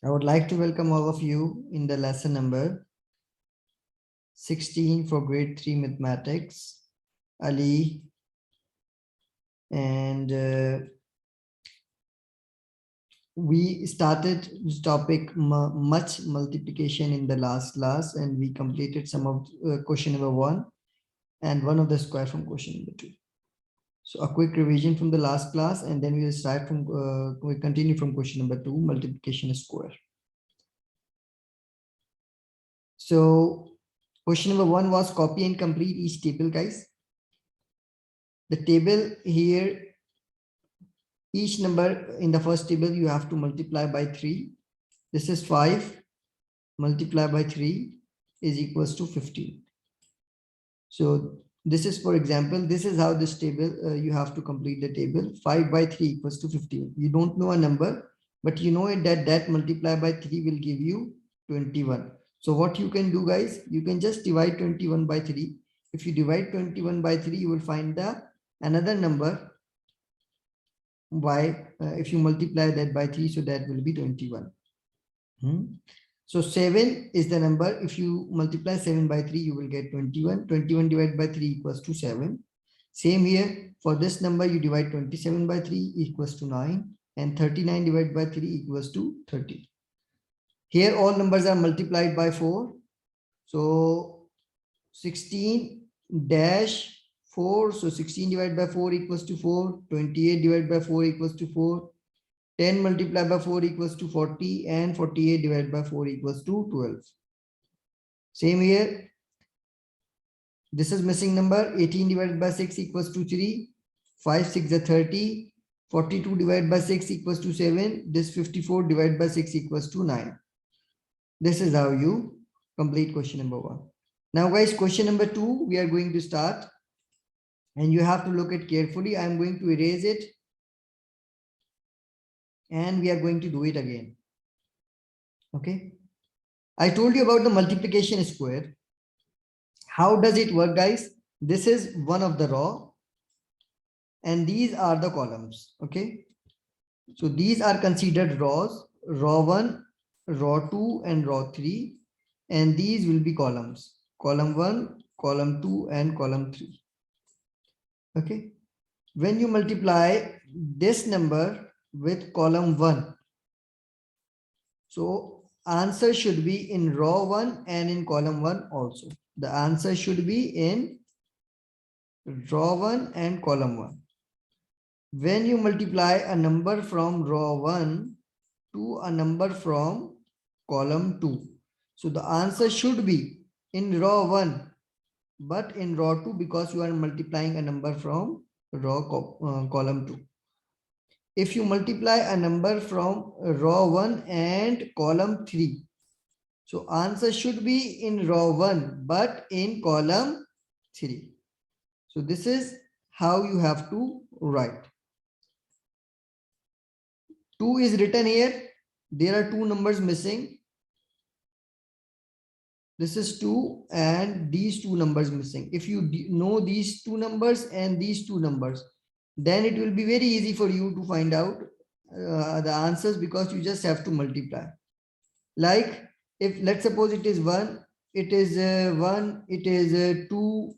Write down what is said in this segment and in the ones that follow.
I would like to welcome all of you in the lesson number 16 for grade 3 mathematics. Ali and we started this topic much multiplication in the last class, and we completed some of question number 1 and one of the square from question number 2. So a quick revision from the last class, and then we will start from we continue from question number 2, multiplication square. So question number 1 was copy and complete each table, guys. The table here, each number in the first table you have to multiply by 3. This is 5 multiplied by 3 is equals to 15. So this is, for example, this is how this table you have to complete the table. 5 by 3 equals to 15. You don't know a number, but you know it that multiplied by 3 will give you 21. So what you can do, guys, you can just divide 21 by 3. If you divide 21 by 3, you will find the another number by if you multiply that by 3, so that will be 21. So 7 is the number. If you multiply 7 by 3, you will get 21. 21 divided by 3 equals to 7. Same here, for this number you divide 27 by 3 equals to 9, and 39 divided by 3 equals to 30. Here all numbers are multiplied by 4. So 16 dash 4. So 16 divided by 4 equals to 4. 28 divided by 4 equals to 4. 10 multiplied by 4 equals to 40, and 48 divided by 4 equals to 12. Same here. This is missing number. 18 divided by 6 equals to 3. 5 6 is 30. 42 divided by 6 equals to 7. This 54 divided by 6 equals to 9. This is how you complete question number 1. Now guys, question number 2 we are going to start, and you have to look at carefully. I am going to erase it, and we are going to do it again. Okay, I told you about the multiplication square. How does it work, guys? This is one of the row, and these are the columns. Okay, so these are considered rows: row 1, row 2, and row 3, and these will be columns: column 1, column 2, and column 3. Okay, when you multiply this number with column 1, so answer should be in row 1 and in column 1 also. The answer should be in row 1 and column 1. When you multiply a number from row 1 to a number from column 2, so the answer should be in row 1 but in row 2, because you are multiplying a number from column 2. If you multiply a number from row 1 and column 3, so answer should be in row 1 but in column 3. So this is how you have to write. 2 is written here. There are 2 numbers missing. This is 2 and these 2 numbers missing. If you know these 2 numbers and these 2 numbers, then it will be very easy for you to find out the answers, because you just have to multiply. Like if let's suppose it is 1, it is 1, it is 2,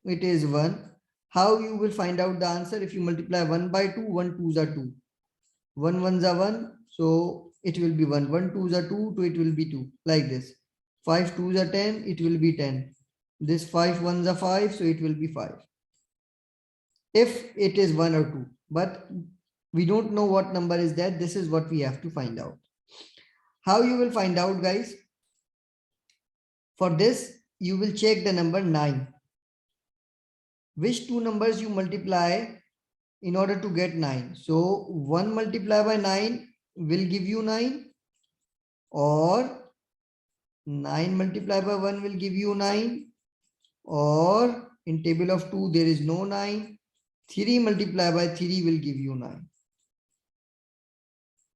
it is 1. How you will find out the answer? If you multiply 1 by 2, 1 2s are 2. 1 1s are 1, so it will be 1. 1 2s are 2, so it will be 2. Like this. 5 2s are 10, it will be 10. This 5 1s are 5, so it will be 5. If it is 1 or 2, but we don't know what number is that. This is what we have to find out. How you will find out, guys? For this, you will check the number 9. Which 2 numbers you multiply in order to get 9? So 1 multiplied by 9 will give you 9, or 9 multiplied by 1 will give you 9, or in table of 2 there is no 9. 3 multiplied by 3 will give you 9.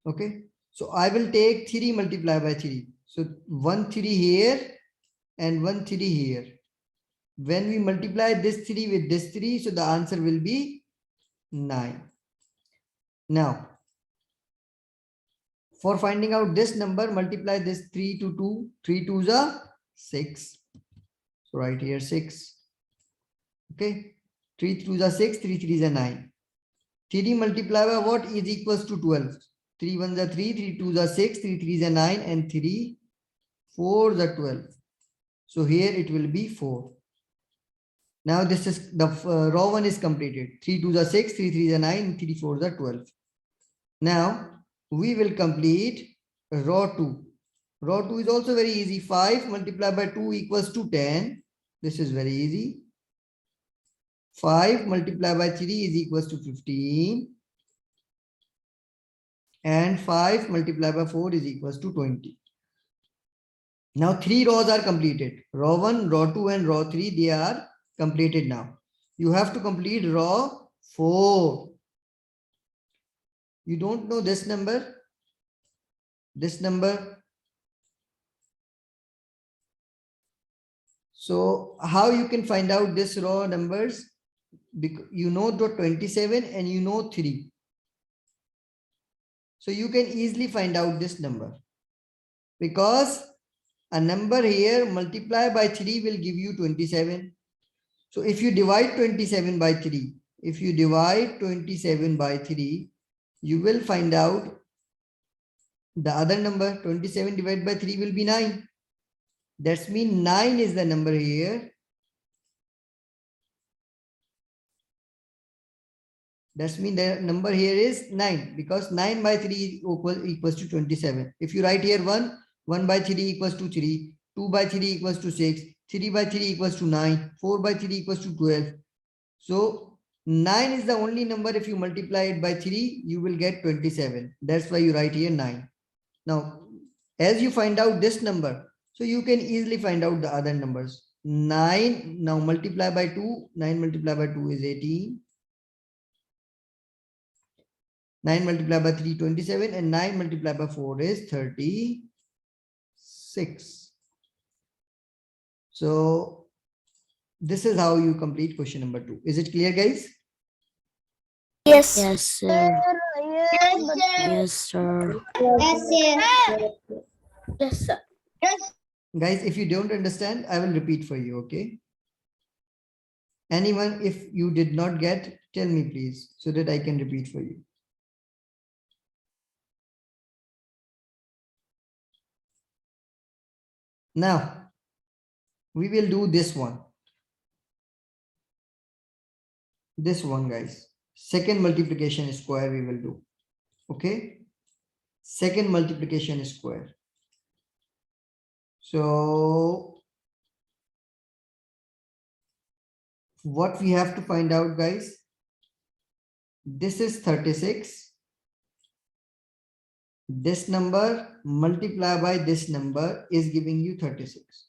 Okay, so I will take 3 multiplied by 3. So 1 3 here and 1 3 here. When we multiply this 3 with this 3, so the answer will be 9. Now For finding out this number, multiply this 3 to 2. 3 2s are 6. So right here 6. Okay. 3 2s are 6. 3 3s are 9. 3 multiplied by what is equals to 12? 3 1s are 3. 3 2s are 6. 3 3s are 9. And 3 4s are 12. So here it will be 4. Now this is the raw one is completed. 3 2s are 6. 3 3s are 9. 3 4s are 12. Now we will complete raw 2. Raw 2 is also very easy. 5 multiplied by 2 equals to 10. This is very easy. 5 multiplied by 3 is equals to 15. And 5 multiplied by 4 is equals to 20. Now 3 rows are completed. Row 1, row 2 and row 3, they are completed now. You have to complete row 4. You don't know this number? This number. So how you can find out this raw numbers? Because you know the 27 and you know 3. So you can easily find out this number. Because a number here multiplied by 3 will give you 27. So if you divide 27 by 3, if you divide 27 by 3, you will find out the other number. 27 divided by 3 will be 9. That's mean 9 is the number here. That's mean the number here is 9 because 9 by 3 equals to 27. If you write here 1, 1 by 3 equals to 3, 2 by 3 equals to 6, 3 by 3 equals to 9, 4 by 3 equals to 12. So 9 is the only number. If you multiply it by 3, you will get 27. That's why you write here 9. Now, as you find out this number, so you can easily find out the other numbers. 9, now multiply by 2, 9 multiplied by 2 is 18. 9 multiplied by 3, 27, and 9 multiplied by 4 is 36. So this is how you complete question number 2. Is it clear, guys? Yes. Yes, sir. Yes, sir. Yes, sir. Yes, sir. Guys, if you don't understand, I will repeat for you, okay? Anyone, if you did not get, tell me please, so that I can repeat for you. Now, we will do this one. This one, guys. Second multiplication square we will do. Okay? Second multiplication square. So, what we have to find out, guys? This is 36. This number multiplied by this number is giving you 36.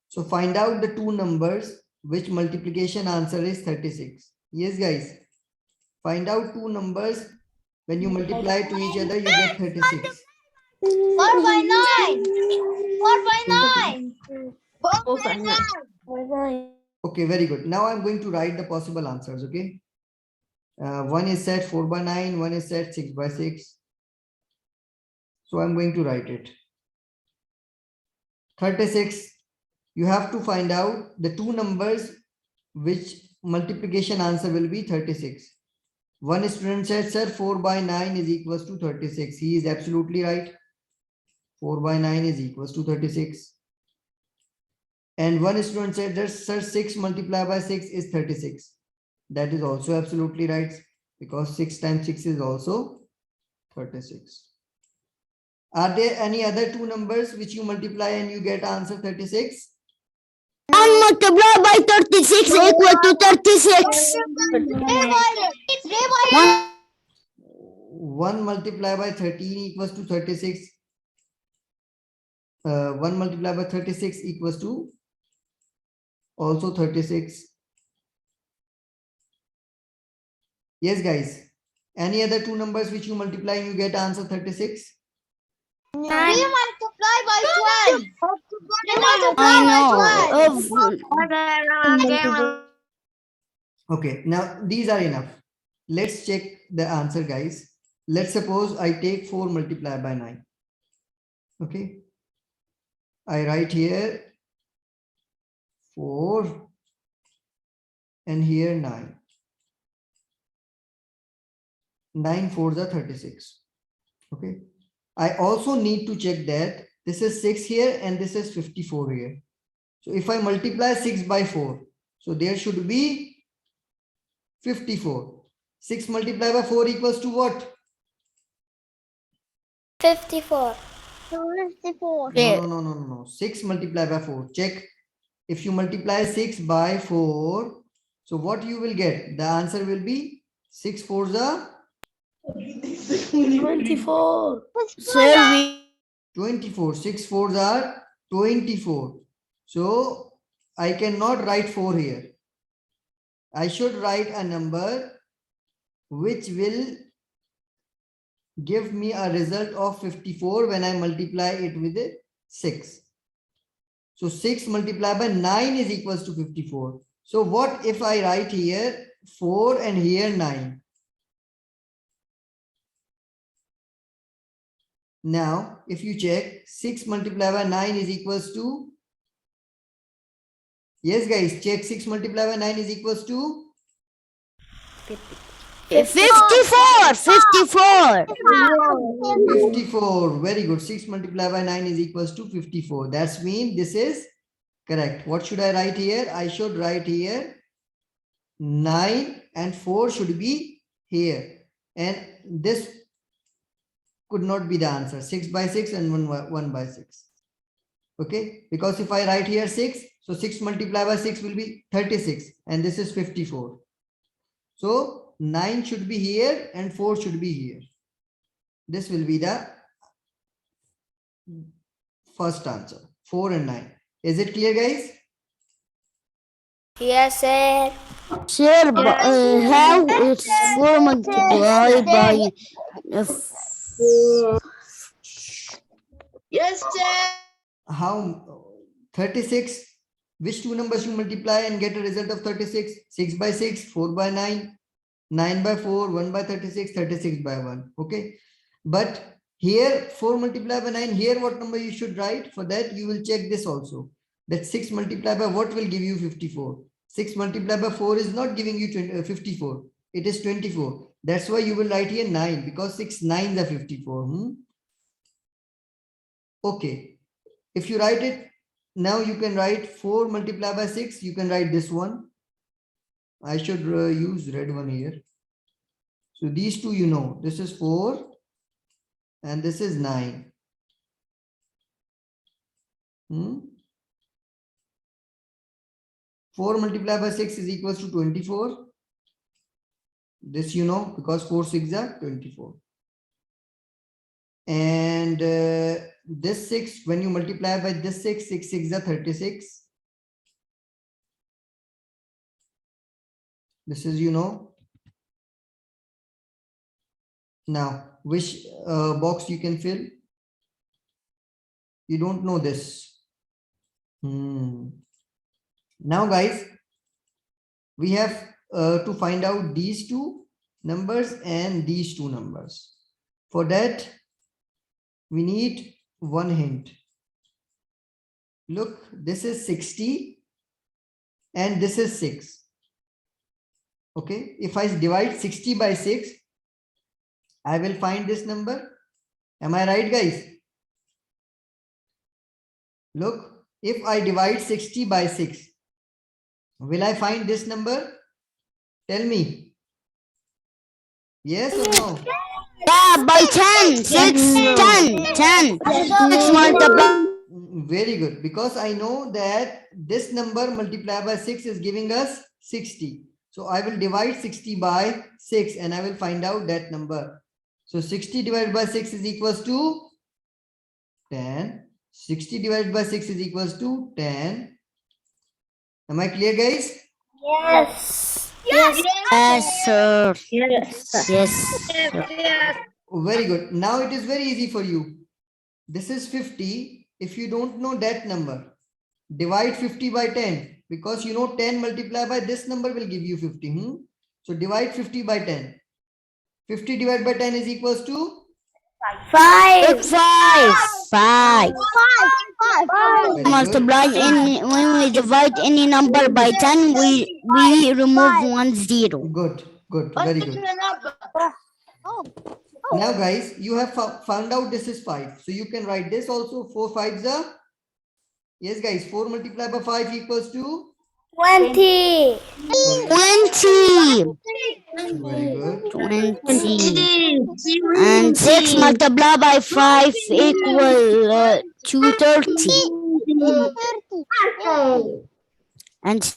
So find out the two numbers which multiplication answer is 36. Yes, guys. Find out two numbers. When you multiply to each other, you get 36. 4 by 9. 4 by 9. 4 by 9. Okay, very good. Now I'm going to write the possible answers, okay? One is set 4 by 9, one is set 6 by 6. So I'm going to write it. 36. You have to find out the two numbers which multiplication answer will be 36. One student said, sir, 4 by 9 is equals to 36. He is absolutely right. 4 by 9 is equals to 36. And one student said that, sir, 6 multiplied by 6 is 36. That is also absolutely right because 6 times 6 is also 36. Are there any other two numbers which you multiply and you get answer 36? 1 multiplied by 36 equal to 36. 1 multiplied by 13 equals to 36. 1 multiplied by 36 equals to also 36. Yes, guys. Any other two numbers which you multiply and you get answer 36? 3 multiply by 12. 3 multiply by 12. Okay, now these are enough. Let's check the answer, guys. let's suppose I take 4 multiplied by 9. Okay. I write here 4 and here 9. 9 4s are 36. Okay. I also need to check that this is 6 here and this is 54 here. So if I multiply 6 by 4, so there should be 54. 6 multiplied by 4 equals to what? 54. 54. No. 6 multiplied by 4. Check. If you multiply 6 by 4, so what you will get? The answer will be 6 4s are 24. Sir, we 24. 6 4s are 24. So I cannot write 4 here. I should write a number which will give me a result of 54 when I multiply it with 6. So 6 multiplied by 9 is equals to 54. So what if I write here 4 and here 9? Now, if you check, 6 multiplied by 9 is equals to, yes guys, check 6 multiplied by 9 is equals to, 54. 54. 54. Very good. 6 multiplied by 9 is equals to 54. That's mean this is correct. What should I write here? I should write here 9 and 4 should be here. And this could not be the answer. 6 by 6 and 1 by 6. Okay. Because if I write here 6, so 6 multiplied by 6 will be 36. And this is 54. So 9 should be here and 4 should be here. This will be the first answer. 4 and 9. Is it clear, guys? Yes, sir. Sir, how it's 4 multiplied by Yes, sir. How 36? Which two numbers you multiply and get a result of 36? 6 by 6, 4 by 9, 9 by 4, 1 by 36, 36 by 1. Okay. But here 4 multiplied by 9, here what number you should write? For that you will check this also. That 6 multiplied by what will give you 54? 6 multiplied by 4 is not giving you 54. It is 24. That's why you will write here 9 because 6 9s are 54. Okay. If you write it, now you can write 4 multiplied by 6. You can write this one. I should use red one here. So these two, you know, this is 4 and this is 9. 4 multiplied by 6 is equals to 24. This you know because 4 6 are 24. And this 6, when you multiply by this 6, 6 6 are 36. This is, you know. Now, which box you can fill? You don't know this. Now, guys, we have to find out these two numbers and these two numbers. For that, we need one hint. Look, this is 60 and this is 6. Okay, if I divide 60 by 6, I will find this number. Am I right, guys? Look, if I divide 60 by 6, will I find this number? Tell me. Yes or no? yeah, by 10. 6, 10, 10. 6 multiplied. Very good. Because I know that this number multiplied by 6 is giving us 60. So I will divide 60 by 6 and I will find out that number. So 60 divided by 6 is equals to 10. 60 divided by 6 is equals to 10. Am I clear, guys? Yes. Yes. Yes, sir. Yes. Yes. Yes. Very good. Now it is very easy for you. This is 50. If you don't know that number, divide 50 by 10 because you know 10 multiplied by this number will give you 50. So divide 50 by 10. 50 divided by 10 is equals to? 5. 5. Very good. Multiply in when we divide any number by 10, we remove 1 0. Good, good, very good. Now, guys, you have found out this is 5. So you can write this also. 4 5s are? Yes, guys, 4 multiplied by 5 equals to? 20. 20. Very good. 20. And 6 multiplied by 5 equal to 30. And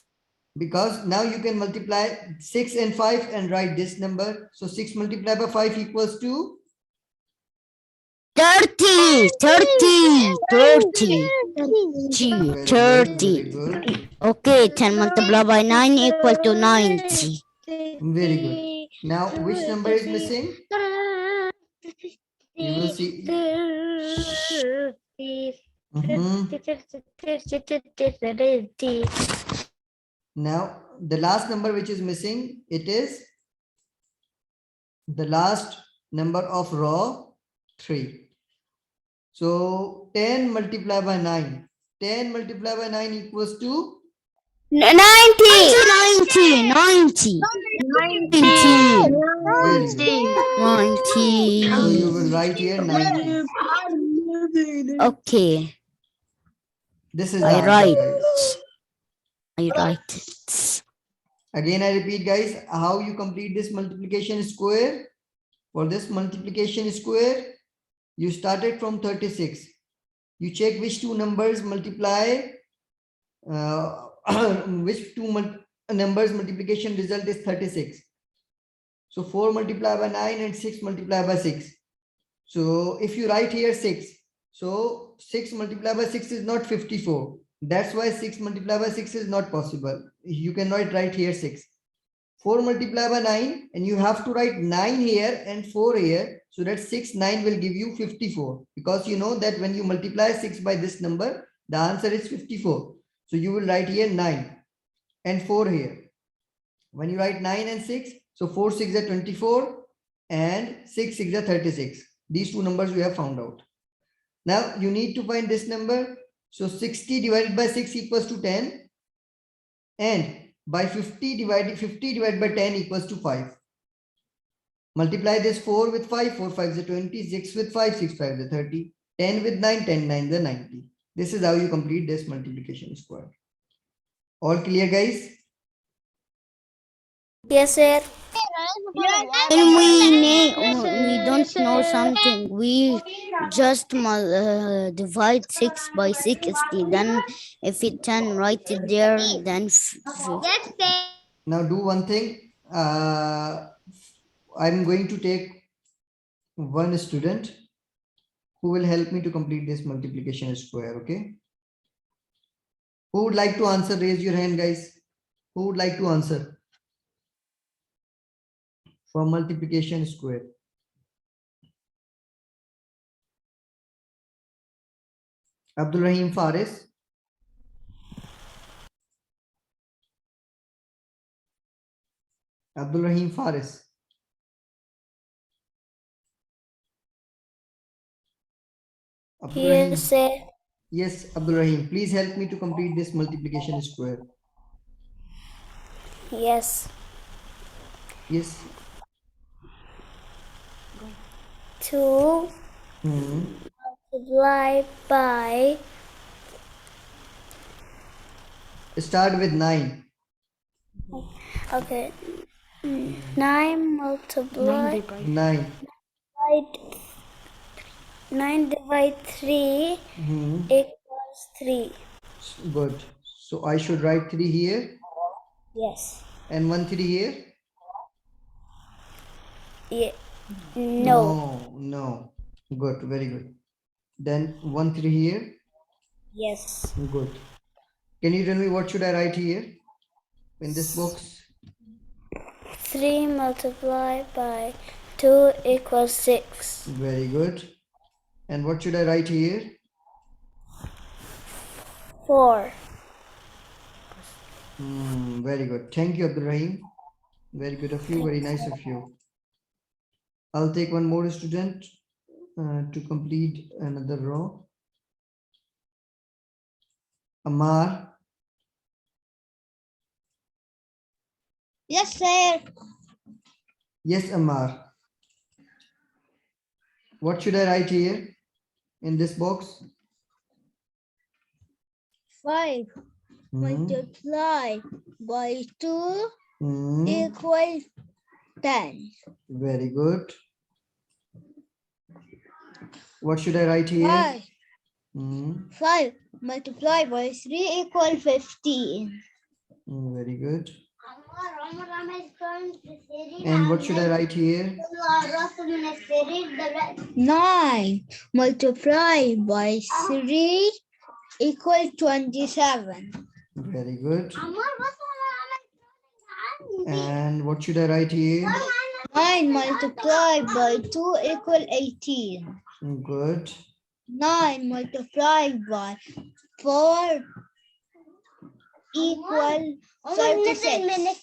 Because now you can multiply 6 and 5 and write this number. So 6 multiplied by 5 equals to? 30. 30. 30. Very good, 30. very good. Okay, 10 multiplied by 9 equal to 90. Very good. Now, which number is missing? You will see. Mhm. Now, the last number which is missing, it is the last number of row 3. So 10 multiplied by 9. 10 multiplied by 9 equals to? 90. 90. 90. 90. Very good. 90. So you will write here 90. Okay, This is the I answer, write. guys. I write it. Again, I repeat, guys, how you complete this multiplication square. For this multiplication square, you started from 36. You check which two numbers multiply, which two numbers multiplication result is 36. So 4 multiplied by 9 and 6 multiplied by 6. So if you write here 6, so 6 multiplied by 6 is not 54. That's why 6 multiplied by 6 is not possible. You cannot write here 6. 4 multiplied by 9, and you have to write 9 here and 4 here. So that 6, 9 will give you 54. Because you know that when you multiply 6 by this number, the answer is 54. So you will write here 9 and 4 here. When you write 9 and 6, so 4 6 are 24 and 6 6 are 36. These two numbers we have found out. Now you need to find this number. So 60 divided by 6 equals to 10. And by 50 divided by 10 equals to 5. Multiply this 4 with 5, 4 5 is 20, 6 with 5, 6 5 is 30, 10 with 9, 10 9 is 90. This is how you complete this multiplication square. All clear, guys? Yes, sir. And we don't know something. We just divide 6 by 60. Then if it 10, write it there. Then Now do one thing. I'm going to take one student who will help me to complete this multiplication square. Okay. Who would like to answer? Raise your hand, guys. Who would like to answer for multiplication square? Abdul Rahim Faris. Abdul Rahim Faris. Abdul Rahim. Yes, sir. Yes, Abdul Rahim. Please help me to complete this multiplication square. Yes. Yes. 2 multiplied by Start with 9. okay 9 multiplied 9. 9 divide 3 equals 3. Good. So I should write 3 here Yes. and 1 3 here. Yeah. No. No. Good. Very good. Then 1 3 here. Yes. Good. Can you tell me what should I write here in this box? 3 multiplied by 2 equals 6. Very good. And what should I write here? 4. Very good. Thank you, Abdul Rahim. Very good of you. Very nice of you. I'll take one more student to complete another row. Amar. Yes, sir. Yes, Amar. What should I write here in this box? 5 Mhm, multiply by 2 mhm. equal 10. Very good. What should I write here? 5 Mhm, 5 multiply by 3 equal 15. very good. And what should I write here? 9 multiply by 3 equal 27. Very good. And what should I write here? 9 multiply by 2 equal 18. Good. 9 multiplied by 4 equal 36.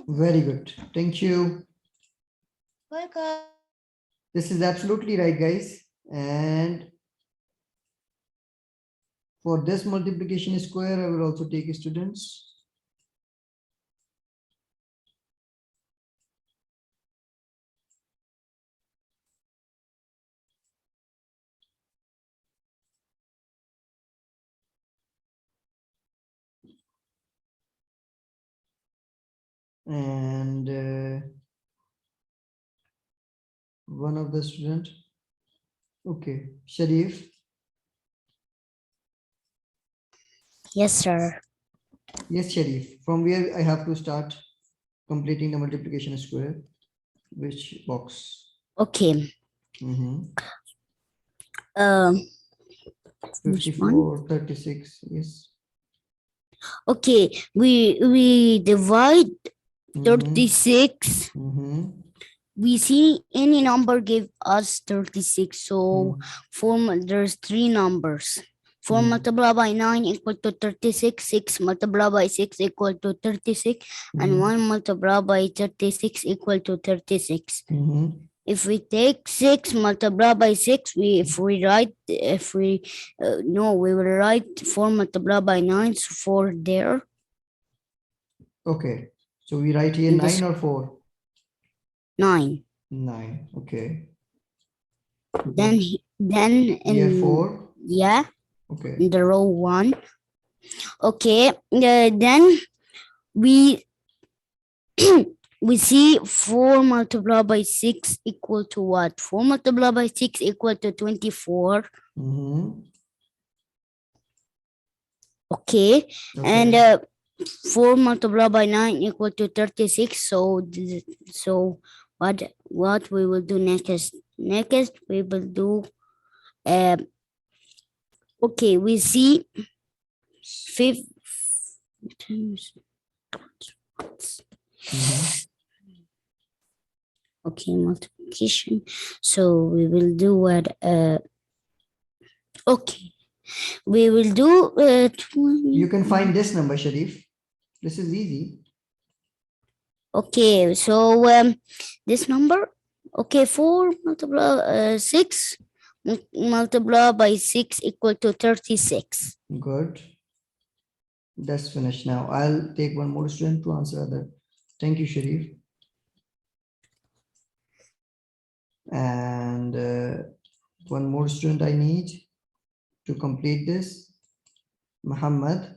Very good. Thank you. Welcome. This is absolutely right, guys. And for this multiplication square, I will also take students. And one of the student. Okay, Sharif. Yes, sir. Yes, Sharif. From where I have to start completing the multiplication square? Which box? Okay. Mhm. Which one? 54, 36. Yes. Okay, we divide Mhm, 36. mhm, We see any number give us 36. So there's three numbers. 4 Mm. multiplied by 9 equal to 36. 6 multiplied by 6 equal to 36. And mhm, 1 multiplied by 36 equal to 36. mhm. If we take 6 multiplied by 6, we will write 4 multiplied by 9, so 4 there. Okay. So we write here In this 9 or 4? 9. 9. Okay. Then Here in 4. yeah, Okay. in the row 1. Okay, then we we see 4 multiplied by 6 equal to what? 4 multiplied by 6 equal to 24. Mhm. Okay, and Okay. 4 multiplied by 9 equal to 36. So what we will do next? Next we will do okay, we see 5 times. Mhm. Okay, multiplication. So we will do what okay. We will do 20. You can find this number, Sharif. This is easy. Okay, so this number, okay, 4 multiply 6 multiply by 6 equal to 36. Good. That's finished now. I'll take one more student to answer other. Thank you, Sharif. And one more student I need to complete this. Muhammad.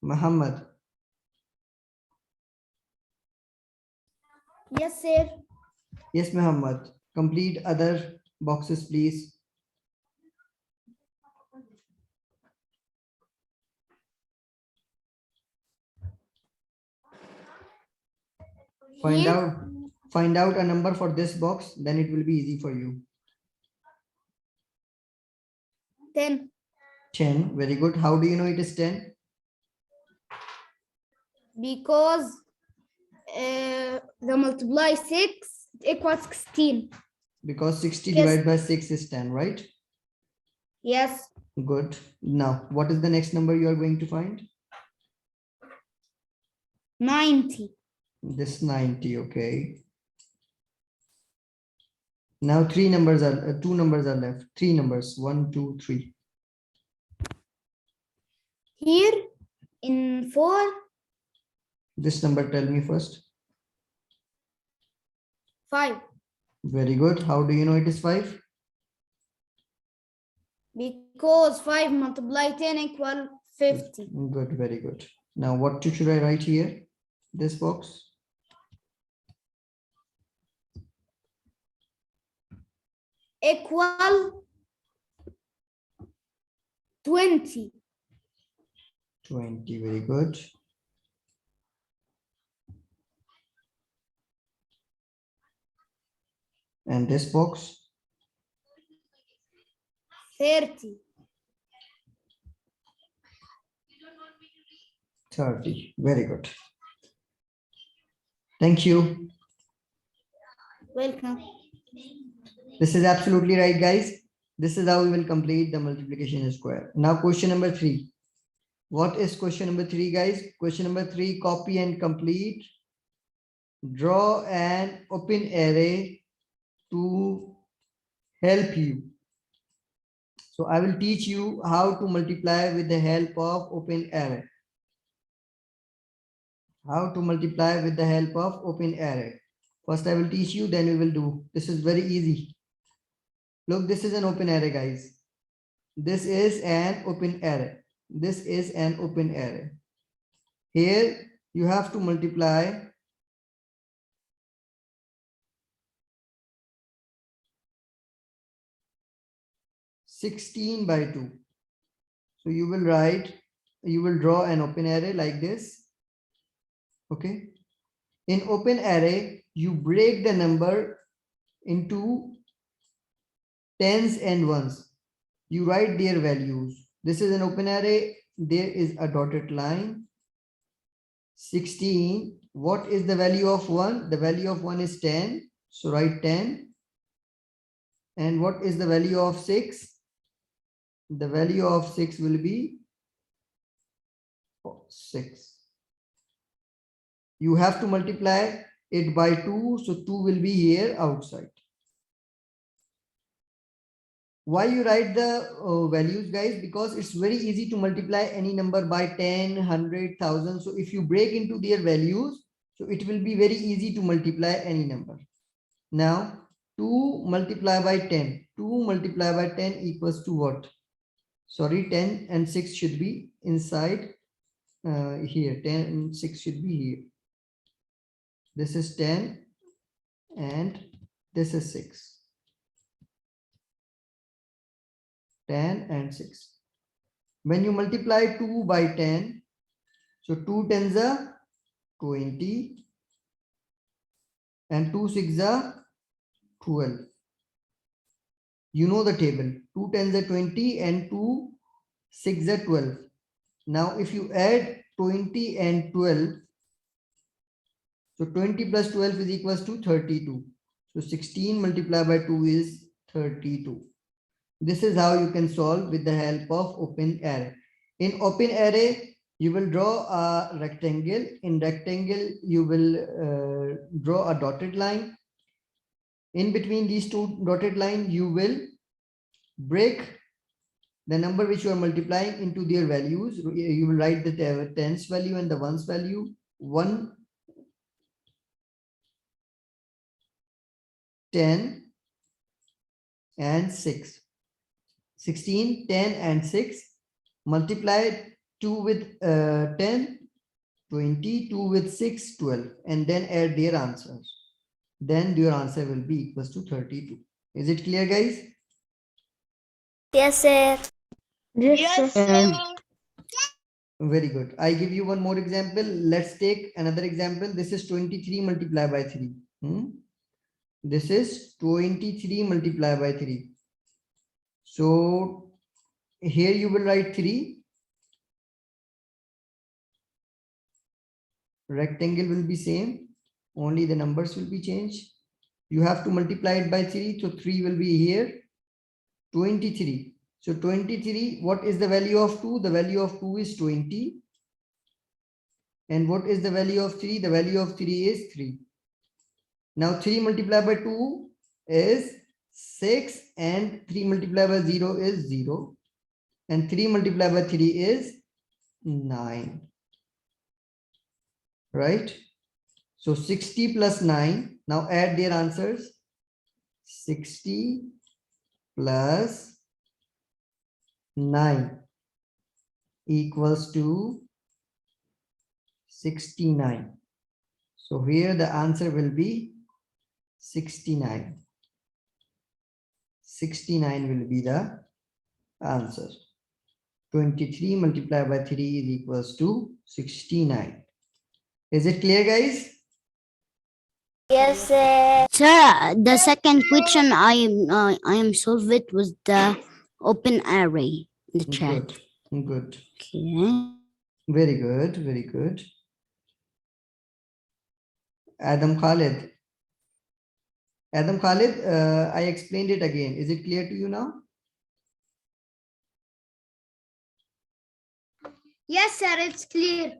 Muhammad. Yes, sir. Yes, Muhammad. Complete other boxes, please. Find out a number for this box, then it will be easy for you. 10. 10. Very good. How do you know it is 10? Because the multiply 6 equals 16. Because 60 Yes. divided by 6 is 10, right? Yes. Good. Now, what is the next number you are going to find? 90. This 90, okay. Now two numbers are left. Three numbers, 1, 2, 3. Here in 4, This number, tell me first. 5. Very good. How do you know it is 5? Because 5 multiplied 10 equal 50. Good, very good. Now what should I write here? This box? Equal 20. 20, very good. And this box? 30. 30, very good. Thank you. Welcome. This is absolutely right, guys. This is how we will complete the multiplication square. Now question number 3. What is question number 3, guys? Question number 3, copy and complete. Draw an open array to help you. So I will teach you how to multiply with the help of open array. How to multiply with the help of open array. First I will teach you, then we will do. This is very easy. Look, this is an open array, guys. This is an open array. This is an open array. Here you have to multiply 16 by 2. So you will draw an open array like this. Okay. In open array, you break the number into tens and ones. You write their values. This is an open array. There is a dotted line. 16. What is the value of 1? The value of 1 is 10. So write 10. And what is the value of 6? The value of 6 will be 6. You have to multiply it by 2. So 2 will be here outside. Why you write the values, guys? Because it's very easy to multiply any number by 10, 100, 1000. So if you break into their values, so it will be very easy to multiply any number. Now 2 multiplied by 10. 2 multiplied by 10 equals to what? Sorry, 10 and 6 should be inside here. 10 and 6 should be here. This is 10 and this is 6. 10 and 6. When you multiply 2 by 10, so 2 tens are 20 and 2 6 are 12. You know the table. 2 tens are 20 and 2 6 are 12. Now if you add 20 and 12, so 20 plus 12 is equals to 32. So 16 multiplied by 2 is 32. This is how you can solve with the help of open array. In open array, you will draw a rectangle. In rectangle, you will draw a dotted line. In between these two dotted lines, you will break the number which you are multiplying into their values. You will write the tens value and the ones value. 1, 10 and 6. 16, 10 and 6. Multiply 2 with 10, 20, 2 with 6, 12, and then add their answers. Then your answer will be equals to 32. Is it clear, guys? Yes, sir. Yes, sir. Very good. I give you one more example. Let's take another example. This is 23 multiplied by 3. This is 23 multiplied by 3. So here you will write 3. Rectangle will be same. Only the numbers will be changed. You have to multiply it by 3. So 3 will be here. 23. So 23, what is the value of 2? The value of 2 is 20. And what is the value of 3? The value of 3 is 3. Now 3 multiplied by 2 is 6 and 3 multiplied by 0 is 0. And 3 multiplied by 3 is 9. Right? So 60 plus 9. Now add their answers. 60 plus 9 equals to 69. So here the answer will be 69. 69 will be the answer. 23 multiplied by 3 is equals to 69. Is it clear, guys? Yes, sir. Sir, the second question I am solved it with the open array in the chat. Good. Good. Okay. Very good. Very good. Adam Khalid. Adam Khalid, I explained it again. Is it clear to you now? Yes, sir, it's clear.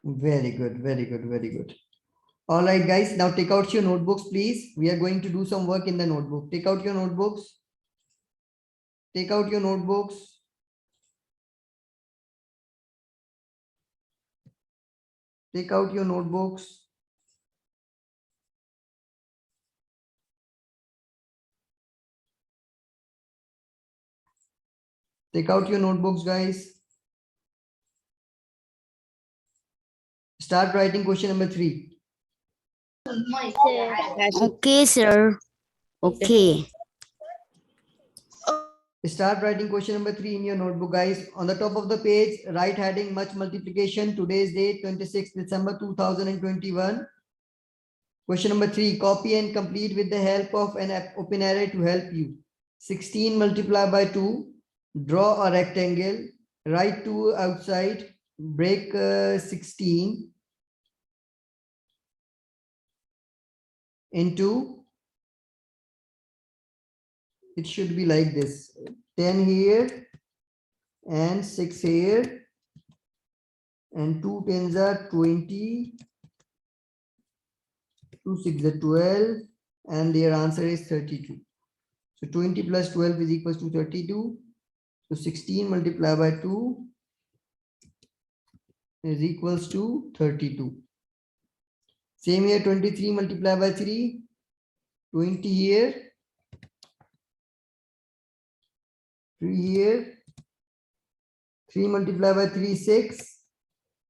Very good. Very good. Very good. All right, guys. Now take out your notebooks, please. We are going to do some work in the notebook. Take out your notebooks. Take out your notebooks. Take out your notebooks. Take out your notebooks, guys. Start writing question number 3. Okay, sir. Okay. Start writing question number 3 in your notebook, guys. On the top of the page, write heading much multiplication. Today's date 26 December 2021. Question number 3, copy and complete with the help of an open array to help you. 16 multiplied by 2. Draw a rectangle. Write 2 outside. Break 16 into, it should be like this, 10 here and 6 here, and 2 tens are 20, 2 6 are 12, and their answer is 32. So 20 plus 12 is equals to 32. So 16 multiplied by 2 is equals to 32. Same here, 23 multiplied by 3, 20 here, 3 here, 3 multiplied by 3, 6,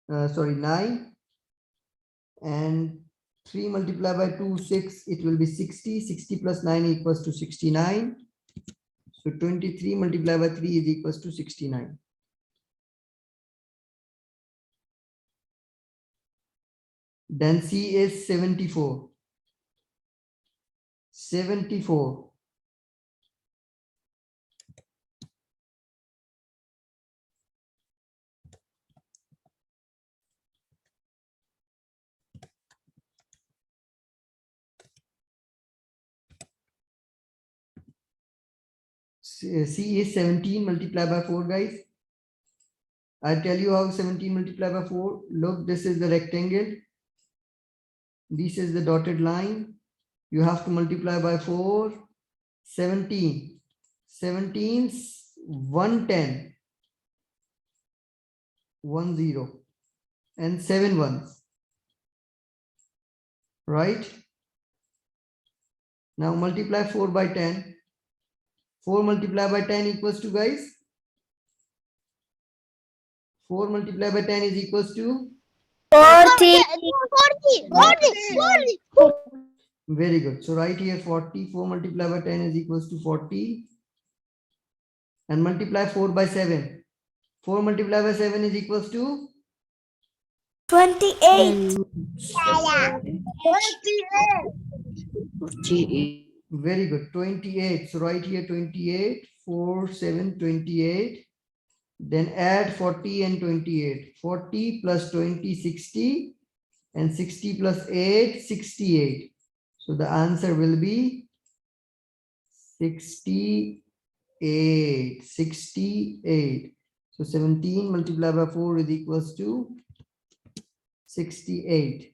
9, and 3 multiplied by 2, 6, it will be 60, 60 plus 9 equals to 69. So 23 multiplied by 3 is equals to 69. Then C is 74. 74. C is 17 multiplied by 4, guys. I'll tell you how 17 multiplied by 4. Look, this is the rectangle. This is the dotted line. You have to multiply by 4. 17. 17, 110. 10. And 7 ones. Right? Now multiply 4 by 10. 4 multiplied by 10 equals to, guys? 4 multiplied by 10 is equals to? 40. 40. Very good. So right here 40. 4 multiplied by 10 is equals to 40. And multiply 4 by 7. 4 multiplied by 7 is equals to? 28. 48. Very good. 28. So right here 28. 4, 7, 28. Then add 40 and 28. 40 plus 20, 60. And 60 plus 8, 68. So the answer will be 68. 68. So 17 multiplied by 4 is equals to 68.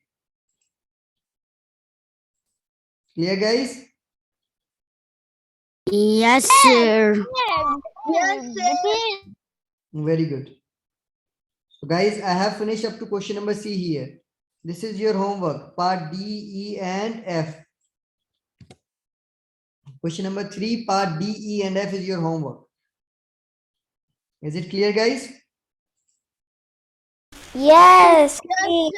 Clear, guys? Yes, sir. Yes, sir. Very good. So guys, I have finished up to question number C here. This is your homework, part D, E, and F. Question number 3, part D, E, and F is your homework. Is it clear, guys? Yes, sir.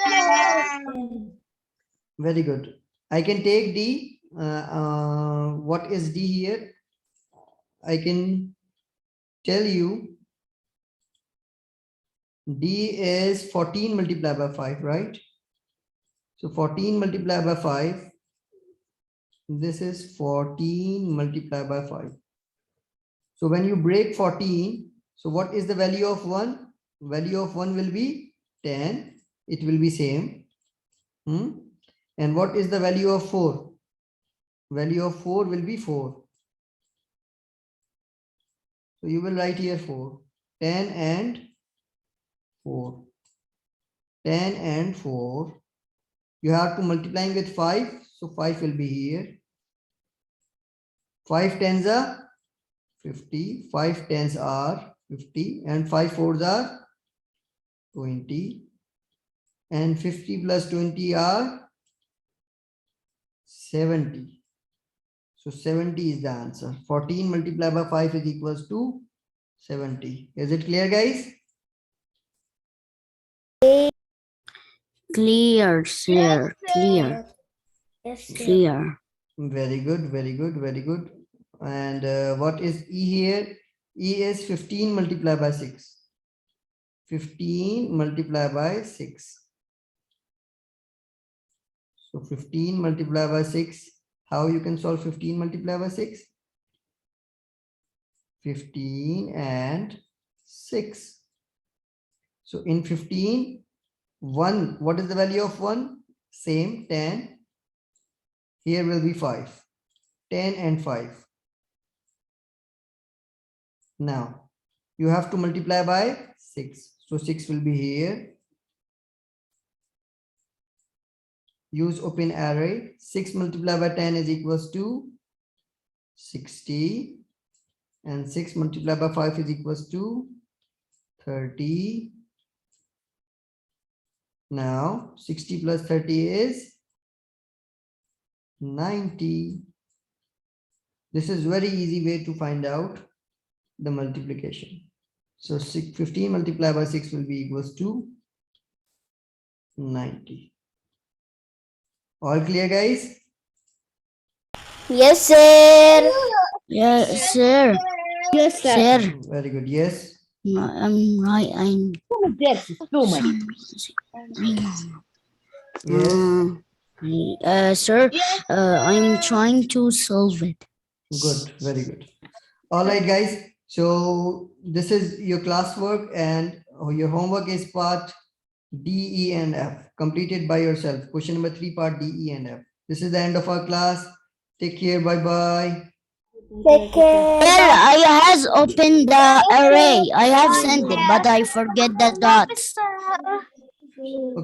Very good. I can take D. What is D here? I can tell you D is 14 multiplied by 5, right? So 14 multiplied by 5. This is 14 multiplied by 5. So when you break 14, so what is the value of 1? Value of 1 will be 10. It will be same. And what is the value of 4? Value of 4 will be 4. So you will write here 4. 10 and 4. 10 and 4. You have to multiply with 5. So 5 will be here. 5 tens are 50. 5 tens are 50. And 5 fours are 20. And 50 plus 20 are 70. So 70 is the answer. 14 multiplied by 5 is equals to 70. Is it clear, guys? Clear, sir. Clear. Yes, sir. Clear. Very good, very good, very good. And what is E here? E is 15 multiplied by 6. 15 multiplied by 6. So 15 multiplied by 6. How you can solve 15 multiplied by 6? 15 and 6. So in 15, 1, what is the value of 1? Same, 10. Here will be 5. 10 and 5. Now, you have to multiply by 6. So 6 will be here. Use open array. 6 multiplied by 10 is equals to 60. And 6 multiplied by 5 is equals to 30. Now 60 plus 30 is 90. This is very easy way to find out the multiplication. So 15 multiplied by 6 will be equals to 90. All clear, guys? Yes, sir. Yes, sir. Yes, Sir. Very good. Yes. I'm right. I'm. Yes, too much. Yes. Sir, I'm trying to solve it. Good. Very good. All right, guys. So this is your classwork, and your homework is part D, E, and F, completed by yourself. Question number 3, part D, E, and F. This is the end of our class. Take care. Bye-bye. Take care. Sir, I has opened the array. I have sent it, but I forget the dots.